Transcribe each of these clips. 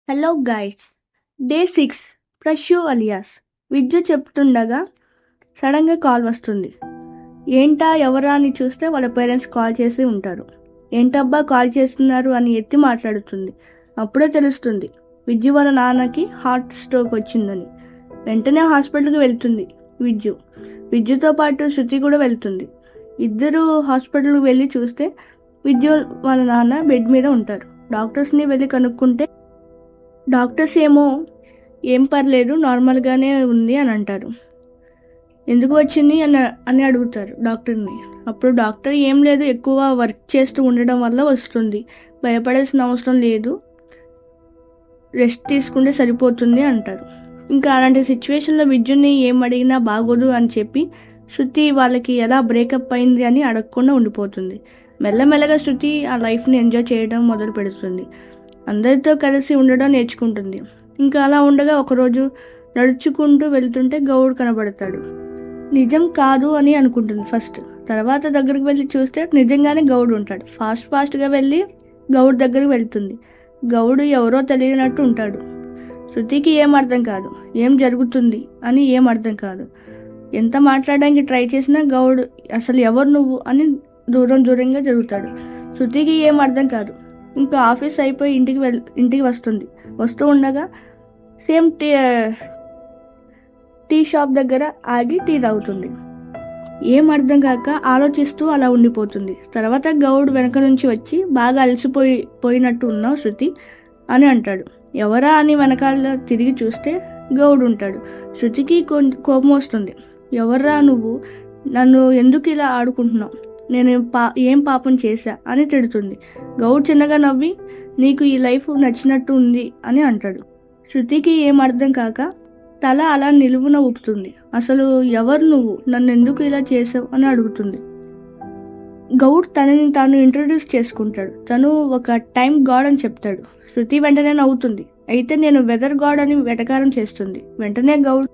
Hello guys, day 6 ప్రష్యూ alias విద్యు చెప్తుండగా సడన్గా call వస్తుంది. ఏంటా ఎవరా అని చూస్తే వాళ్ళ పేరెంట్స్ కాల్ చేసి ఉంటారు. ఏంటబ్బా కాల్ చేస్తున్నారు అని ఎత్తి మాట్లాడుతుంది. అప్పుడే తెలుస్తుంది విద్యు వాళ్ళ నాన్నకి హార్ట్ స్ట్రోక్ వచ్చిందని. వెంటనే హాస్పిటల్కి వెళ్తుంది విద్యు. విద్యుతో పాటు శృతి కూడా వెళ్తుంది. ఇద్దరు హాస్పిటల్కి వెళ్ళి చూస్తే విద్యు వాళ్ళ నాన్న బెడ్ మీద ఉంటారు. డాక్టర్స్ని వెళ్ళి కనుక్కుంటే డాక్టర్స్ ఏమో ఏం పర్లేదు నార్మల్గానే ఉంది అని అంటారు. ఎందుకు వచ్చింది అని అడుగుతారు డాక్టర్ని. అప్పుడు డాక్టర్ ఏం లేదు, ఎక్కువ వర్క్ చేస్తూ ఉండడం వల్ల వస్తుంది, భయపడాల్సిన అవసరం లేదు, రెస్ట్ తీసుకుంటే సరిపోతుంది అంటారు. ఇంకా అలాంటి సిచ్యువేషన్లో విద్యుని ఏం అడిగినా బాగోదు అని చెప్పి శృతి వాళ్ళకి ఎలా బ్రేకప్ అయింది అని అడగకుండా ఉండిపోతుంది. మెల్లమెల్లగా శృతి ఆ లైఫ్ని ఎంజాయ్ చేయడం మొదలు పెడుతుంది. అందరితో కలిసి ఉండడం నేర్చుకుంటుంది. ఇంకా అలా ఉండగా ఒకరోజు నడుచుకుంటూ వెళ్తుంటే గౌడ్ కనబడతాడు. నిజం కాదు అని అనుకుంటుంది ఫస్ట్. తర్వాత దగ్గరికి వెళ్ళి చూస్తే నిజంగానే గౌడ్ ఉంటాడు. ఫాస్ట్గా వెళ్ళి గౌడ్ దగ్గరికి వెళ్తుంది. గౌడ్ ఎవరో తెలియనట్టు ఉంటాడు. శృతికి ఏం అర్థం కాదు, ఏం జరుగుతుంది అని ఏం అర్థం కాదు. ఎంత మాట్లాడడానికి ట్రై చేసినా గౌడ్ అసలు ఎవరు నువ్వు అని దూరంగా జరుగుతాడు. శృతికి ఏం అర్థం కాదు. ఇంకా ఆఫీస్ అయిపోయి ఇంటికి వస్తూ ఉండగా సేమ్ టీ షాప్ దగ్గర ఆగి టీ తాగుతుంది. ఏం అర్థం కాక ఆలోచిస్తూ అలా ఉండిపోతుంది. తర్వాత గౌడ్ వెనక నుంచి వచ్చి బాగా అలసిపోయినట్టు ఉన్నావు శృతి అని అంటాడు. ఎవరా అని వెనకాల తిరిగి చూస్తే గౌడ్ ఉంటాడు. శృతికి కోపం వస్తుంది. ఎవర్రా నువ్వు, నన్ను ఎందుకు ఇలా ఆడుకుంటున్నావు, నేను ఏం పాపం చేశా అని తిడుతుంది. గౌడ్ చిన్నగా నవ్వి నీకు ఈ లైఫ్ నచ్చినట్టు ఉంది అని అంటాడు. శృతికి ఏం అర్థం కాక తల అలా నిలువున ఊపుతుంది. అసలు ఎవరు నువ్వు, నన్ను ఎందుకు ఇలా చేసావు అని అడుగుతుంది. గౌడ్ తనని తాను ఇంట్రడ్యూస్ చేసుకుంటాడు. తను ఒక టైం గాడ్ అని చెప్తాడు. శృతి వెంటనే నవ్వుతుంది. అయితే నేను వెదర్ గాడ్ అని వెటకారం చేస్తుంది. వెంటనే గౌడ్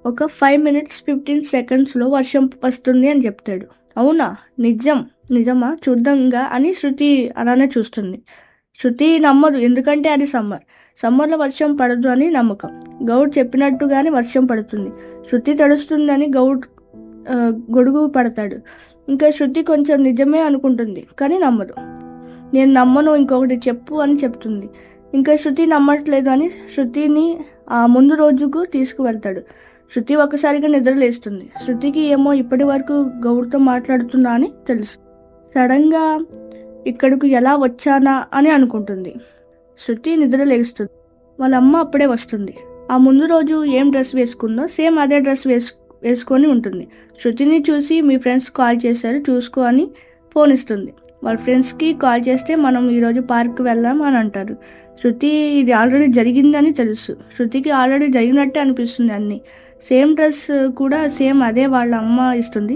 ఒక 5 minutes 15 seconds వర్షం వస్తుంది అని చెప్తాడు. అవునా, నిజమా చూద్దాంగా అని శృతి అలానే చూస్తుంది. శృతి నమ్మదు, ఎందుకంటే అది సమ్మర్లో వర్షం పడదు అని నమ్మకం. గౌడ్ చెప్పినట్టుగానే వర్షం పడుతుంది. శృతి తడుస్తుందని గౌడ్ గొడుగు పడతాడు. ఇంకా శృతి కొంచెం నిజమే అనుకుంటుంది కానీ నమ్మదు. నేను నమ్మను, ఇంకొకటి చెప్పు అని చెప్తుంది. ఇంకా శృతి నమ్మట్లేదు అని శృతిని ఆ ముందు రోజుకు తీసుకువెళ్తాడు. శృతి ఒకసారిగా నిద్రలేస్తుంది. శృతికి ఏమో ఇప్పటి వరకు గౌడ్తో మాట్లాడుతున్నా అని తెలుసు. సడన్గా ఇక్కడికి ఎలా వచ్చానా అని అనుకుంటుంది. శృతి నిద్రలేస్తుంది. వాళ్ళ అమ్మ అప్పుడే వస్తుంది. ఆ ముందు రోజు ఏం డ్రెస్ వేసుకుందో సేమ్ అదే డ్రెస్ వేసుకొని ఉంటుంది. శృతిని చూసి మీ ఫ్రెండ్స్ కాల్ చేశారు చూసుకో అని ఫోన్ ఇస్తుంది. వాళ్ళ ఫ్రెండ్స్కి కాల్ చేస్తే మనం ఈరోజు పార్క్కి వెళ్దాం అని అంటారు. శృతి ఇది ఆల్రెడీ జరిగిందని తెలుసు. శృతికి ఆల్రెడీ జరిగినట్టే అనిపిస్తుంది అన్నీ. సేమ్ డ్రెస్ కూడా సేమ్ అదే వాళ్ళ అమ్మ ఇస్తుంది.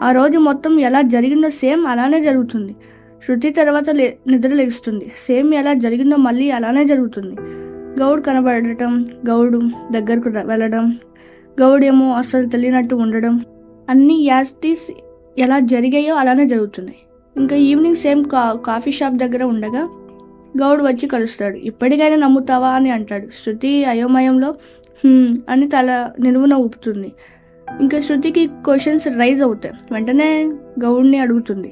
ఆ రోజు మొత్తం ఎలా జరిగిందో సేమ్ అలానే జరుగుతుంది. శృతి తర్వాత నిద్రలేస్తుంది. సేమ్ ఎలా జరిగిందో మళ్ళీ అలానే జరుగుతుంది. గౌడ్ కనబడటం, గౌడ్ దగ్గరకు వెళ్ళడం, గౌడ్ ఏమో అసలు తెలియనట్టు ఉండడం, అన్నీ యాస్టీస్ ఎలా జరిగాయో అలానే జరుగుతున్నాయి. ఇంకా ఈవినింగ్ సేమ్ కాఫీ షాప్ దగ్గర ఉండగా గౌడ్ వచ్చి కలుస్తాడు. ఇప్పటికైనా నమ్ముతావా అని అంటాడు. శృతి అయోమయంలో అని తల నిలువున ఊపుతుంది. ఇంకా శృతికి క్వశ్చన్స్ రైజ్ అవుతాయి. వెంటనే గౌడ్ని అడుగుతుంది,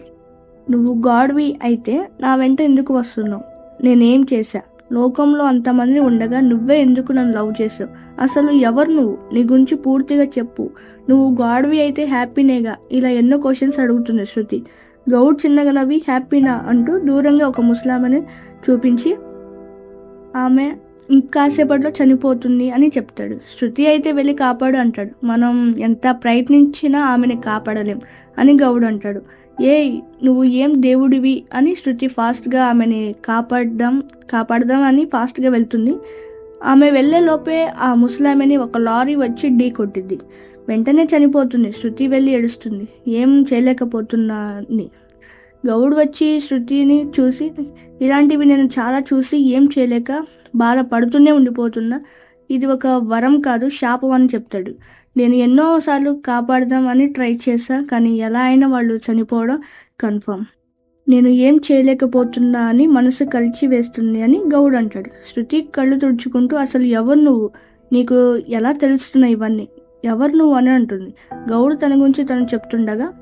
నువ్వు గాడ్వి అయితే నా వెంట ఎందుకు వస్తున్నావు, నేనేం చేశా, లోకంలో అంతమంది ఉండగా నువ్వే ఎందుకు నన్ను లవ్ చేసావు, అసలు ఎవరు నువ్వు, నీ గురించి పూర్తిగా చెప్పు, నువ్వు గాడ్వి అయితే హ్యాపీనేగా, ఇలా ఎన్నో క్వశ్చన్స్ అడుగుతుంది శృతి. గౌడ్ చిన్నగా నవ్వి హ్యాపీనా అంటూ దూరంగా ఒక ముసలామని చూపించి ఆమె ఇంకాసేపట్లో చనిపోతుంది అని చెప్తాడు. శృతి అయితే వెళ్ళి కాపాడు అంటాడు. మనం ఎంత ప్రయత్నించినా ఆమెని కాపాడలేం అని గౌడ్ అంటాడు. నువ్వు ఏం దేవుడివి అని శృతి ఫాస్ట్గా ఆమెని కాపాడదాం అని ఫాస్ట్గా వెళ్తుంది. ఆమె వెళ్లే లోపే ఆ ముసలామెని ఒక లారీ వచ్చి ఢీ కొట్టిద్ది. వెంటనే చనిపోతుంది. శృతి వెళ్ళి ఏడుస్తుంది, ఏం చేయలేకపోతున్నా అని. గౌడ్ వచ్చి శృతిని చూసి ఇలాంటివి నేను చాలా చూసి ఏం చేయలేక బాధపడుతూనే ఉండిపోతున్నా, ఇది ఒక వరం కాదు శాపం అని చెప్తాడు. నేను ఎన్నోసార్లు కాపాడదాం అని ట్రై చేశా కానీ ఎలా అయినా వాళ్ళు చనిపోవడం కన్ఫర్మ్. నేను ఏం చేయలేకపోతున్నా అని మనసు కలిచి వేస్తుంది అని గౌడ్ అంటాడు. శృతి కళ్ళు తుడుచుకుంటూ అసలు ఎవరు నువ్వు, నీకు ఎలా తెలుస్తున్నాయి ఇవన్నీ, ఎవరు నువ్వు అని అంటుంది. గౌడ్ తన గురించి తను చెప్తుండగా